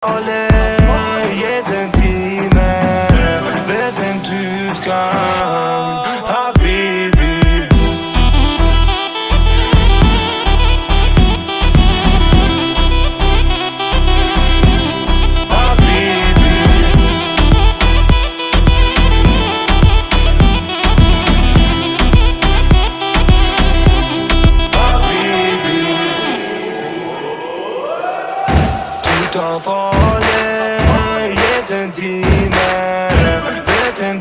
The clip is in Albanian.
jeden timme vet en tyskan Habibi. Habibi. Habibi. Du tar farlig jeden timme vet en